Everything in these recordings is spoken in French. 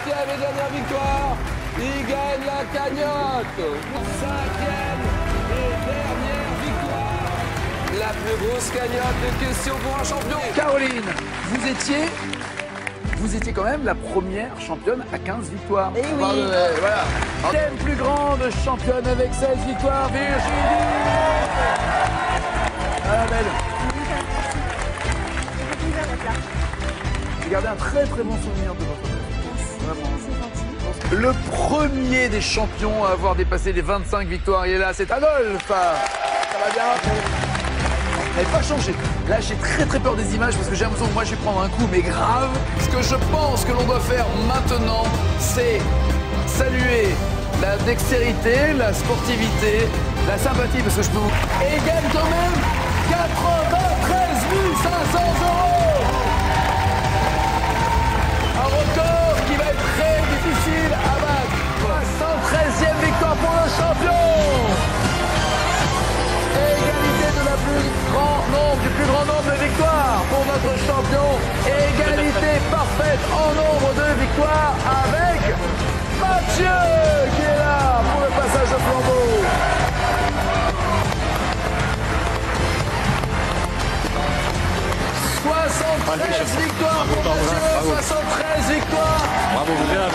4e et dernière victoire. Il gagne la cagnotte. 5e et dernière victoire. La plus grosse cagnotte de questions pour un champion. Caroline, vous étiez quand même la première championne à 15 victoires. Et oui. Voilà. Deuxième plus grande championne avec 16 victoires, Virginie. Ah, belle. J'ai gardé un très bon souvenir de votre Le premier des champions à avoir dépassé les 25 victoires, il est là, c'est Adolphe. Ça va bien? Elle n'a pas changé. Là, j'ai très peur des images parce que j'ai l'impression que moi, je vais prendre un coup, mais grave. Ce que je pense que l'on doit faire maintenant, c'est saluer la dextérité, la sportivité, la sympathie, parce que je peux vous... Et il gagne quand même 93 500 €. Un record qui va être très difficile à battre. 113e victoire pour le champion. Égalité de la du plus grand nombre de victoires pour notre champion. Égalité parfaite en nombre de victoires avec Mathieu qui est là pour le passage de flambeau. 73 victoires pour Mathieu, 73 victoires. Bravo, bien.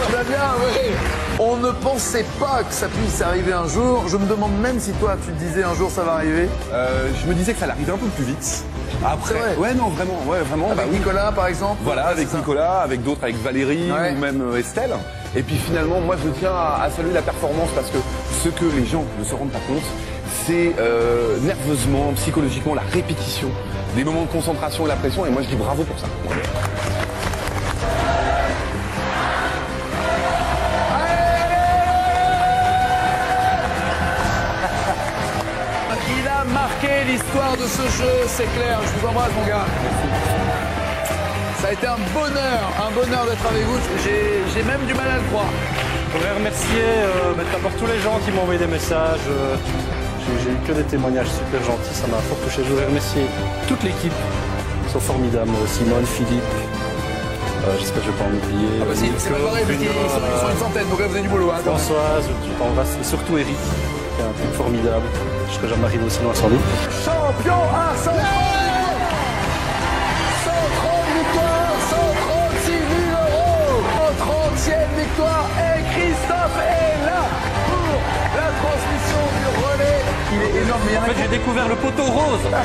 Tu vas bien, oui. On ne pensait pas que ça puisse arriver un jour. Je me demande même si toi, tu te disais un jour ça va arriver. Je me disais que ça allait arriver un peu plus vite. Après, vrai. ouais, non, vraiment, Avec bah oui. Nicolas, par exemple. Voilà, Ouais, avec Nicolas, avec d'autres, avec Valérie Ouais. ou même Estelle. Et puis finalement, moi, je tiens à saluer la performance parce que ce que les gens ne se rendent pas compte, c'est nerveusement, psychologiquement, la répétition des moments de concentration et la pression. Et moi, je dis bravo pour ça. Il a marqué l'histoire de ce jeu, c'est clair. Je vous embrasse, mon gars. Ça a été un bonheur d'être avec vous. J'ai même du mal à le croire. Je voudrais remercier d'abord tous les gens qui m'ont envoyé des messages. J'ai eu que des témoignages super gentils, ça m'a fort touché. Je voudrais remercier toute l'équipe. Ils sont formidables. Simone, Philippe. J'espère que je ne vais pas en oublier. Ah bah si, c'est pas pareil, parce qu'ils sont une centaine, donc là vous avez du boulot. Hein, Françoise, je t'embrasse. Et surtout Eric, qui est un type formidable. Je ne serais jamais arrivé aussi loin sans lui. Champion à 130 victoires, 136 000 €. 30e victoire et Christophe est là pour la transmission du relais. Il est énorme, mais il y en a En fait, j'ai découvert le poteau rose. Il n'a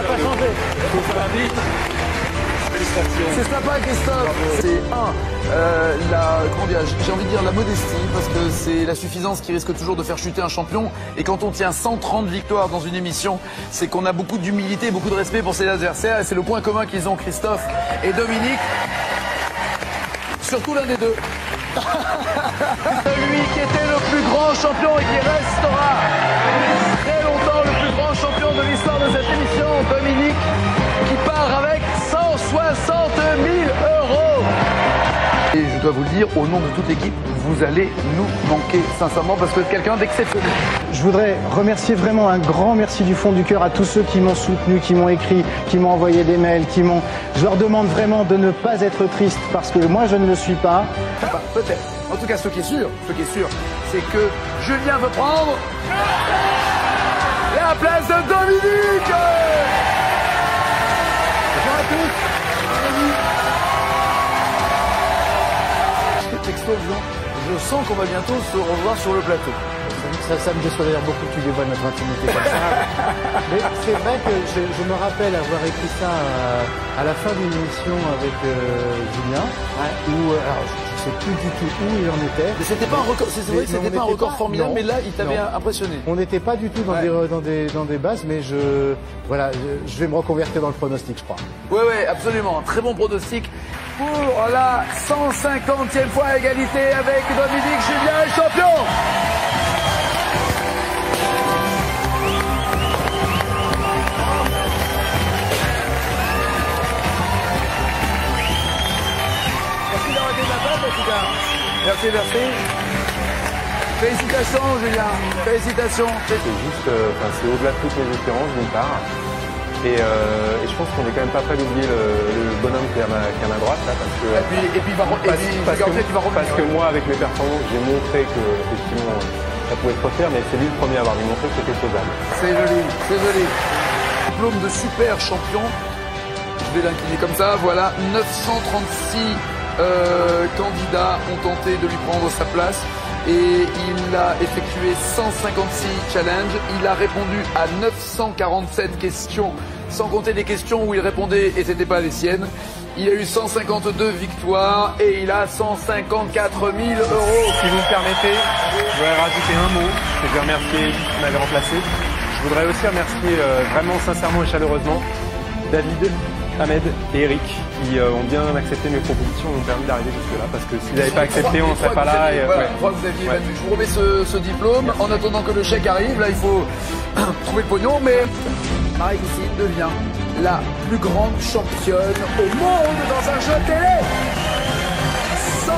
pas changé. C'est sympa, Christophe. C'est j'ai envie de dire la modestie, parce que c'est la suffisance qui risque toujours de faire chuter un champion. Et quand on tient 130 victoires dans une émission, c'est qu'on a beaucoup d'humilité, beaucoup de respect pour ses adversaires. Et c'est le point commun qu'ils ont, Christophe et Dominique. Surtout l'un des deux. Lui qui était le plus grand champion et qui restera très longtemps le plus grand champion de l'histoire de cette émission, Dominique, qui part avec 160 000 €. Et je dois vous le dire, au nom de toute l'équipe, vous allez nous manquer sincèrement parce que vous êtes quelqu'un d'exceptionnel. Je voudrais remercier vraiment un grand merci du fond du cœur à tous ceux qui m'ont soutenu, qui m'ont écrit, qui m'ont envoyé des mails, Je leur demande vraiment de ne pas être triste parce que moi je ne le suis pas. Enfin, peut-être. En tout cas, ce qui est sûr, c'est que Julien veut prendre la place de Dominique. Bonjour à tous. Texto, je sens qu'on va bientôt se revoir sur le plateau. Ça me déçoit d'ailleurs beaucoup que tu dévoiles notre intimité comme ça. Mais c'est vrai que je me rappelle avoir écrit ça à la fin d'une émission avec Julien, où alors je ne sais plus du tout où il en était. Mais c'était pas un record, c'est vrai que c'était pas un record formidable, non, mais là il t'avait impressionné. On n'était pas du tout dans, dans des bases, mais je vais me reconvertir dans le pronostic, je crois. Ouais, absolument. Un très bon pronostic pour la 150e fois à égalité avec Dominique. Julien est champion. Merci d'avoir été de la table, en tout cas. Merci. Félicitations, Julien. Félicitations. C'est juste, c'est au-delà de toutes les espérances, d'une part. Et je pense qu'on est quand même pas prêt d'oublier le bonhomme qui est à ma droite là, parce que parce que moi avec mes performances j'ai montré que effectivement ça pouvait être refaire, mais c'est lui le premier à avoir démontré que c'était faisable. C'est joli, c'est joli. Diplôme de super champion. Je vais l'incliner comme ça. Voilà, 936 candidats ont tenté de lui prendre sa place. Et il a effectué 156 challenges. Il a répondu à 947 questions, sans compter les questions où il répondait et c'était pas les siennes. Il a eu 152 victoires et il a 154 000 €. Si vous me permettez, je voudrais rajouter un mot que je vais remercier Edith qui m'avait remplacé. Je voudrais aussi remercier vraiment sincèrement et chaleureusement David, Ahmed et Eric qui ont bien accepté mes propositions et m'ont permis d'arriver jusque-là. Parce que s'ils n'avaient pas accepté, on ne serait pas là. Je crois que vous aviez évalué. Je vous remets ce diplôme. En attendant que le chèque arrive, là il faut trouver le pognon. Mais Marie-Christine devient la plus grande championne au monde dans un jeu télé. 195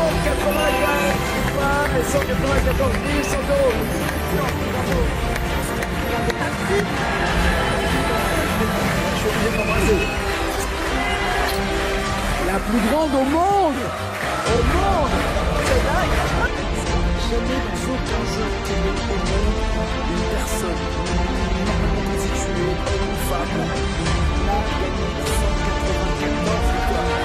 victoires et 194 100 €. Je suis obligé de m'embrasser. La plus grande au monde! Au monde! C'est dingue! Jamais dans aucun jeu télé au monde, une personne normalement constituée, homme ou femme, n'a gagné 194 victoires.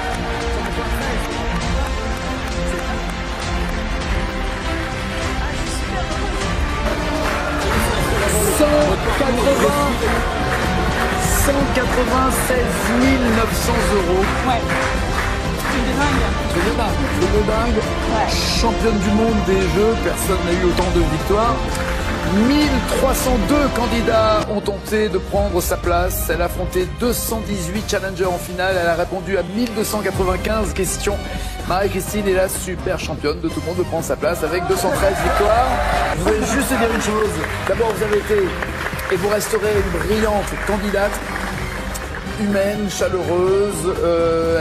196 900 €. Ouais. Truc de dingue. Ouais. Championne du monde des jeux, personne n'a eu autant de victoires. 1302 candidats ont tenté de prendre sa place. Elle a affronté 218 challengers en finale. Elle a répondu à 1295 questions. Marie-Christine est la super championne de tout le monde, de prendre sa place avec 213 victoires. Je voudrais juste dire une chose. D'abord, vous avez été et vous resterez une brillante candidate. Humaine, chaleureuse,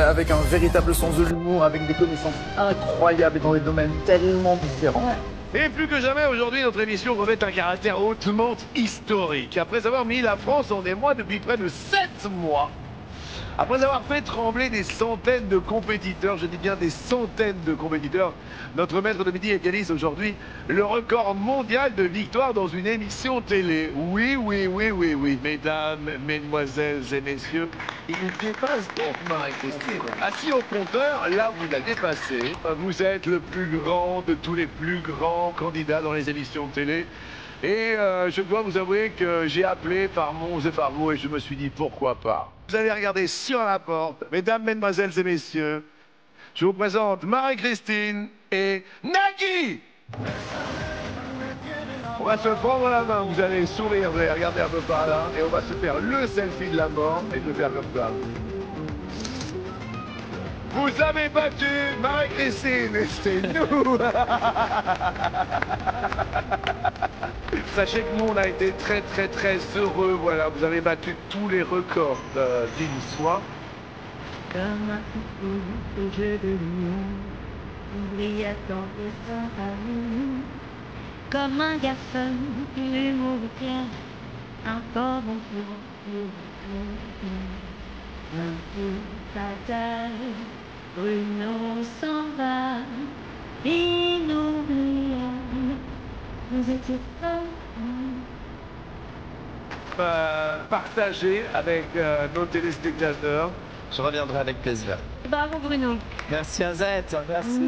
avec un véritable sens de l'humour, avec des connaissances incroyables et dans des domaines tellement différents. Et plus que jamais, aujourd'hui, notre émission revêt un caractère hautement historique. Après avoir mis la France en émoi depuis près de 7 mois, après avoir fait trembler des centaines de compétiteurs, je dis bien des centaines de compétiteurs, notre maître de midi égalise aujourd'hui le record mondial de victoires dans une émission télé. Oui, mesdames, mesdemoiselles et messieurs, il dépasse donc Marie-Christine. Assis au compteur, là vous la dépassez. Vous êtes le plus grand de tous les plus grands candidats dans les émissions de télé. Et je dois vous avouer que j'ai appelé par Mons et par Vaux et je me suis dit pourquoi pas. Vous allez regarder sur la porte, mesdames, mesdemoiselles et messieurs, je vous présente Marie-Christine et Nagui. On va se prendre la main, vous allez sourire, vous allez regarder un peu par là, et on va se faire le selfie de la mort et le faire comme ça. Vous avez battu Marie-Christine et c'est nous. Sachez que nous, on a été très heureux. Voilà, vous avez battu tous les records d'une soie. Comme un coucou au jeu de l'union, oublie à tant et sans amour. Comme un garçon, l'humour tient, encore bon pour un coup fatal, Bruno s'en va, inoubliable, vous étiez Partagez avec nos téléspectateurs. Je reviendrai avec plaisir. Bravo Bruno. Merci Azette. Merci.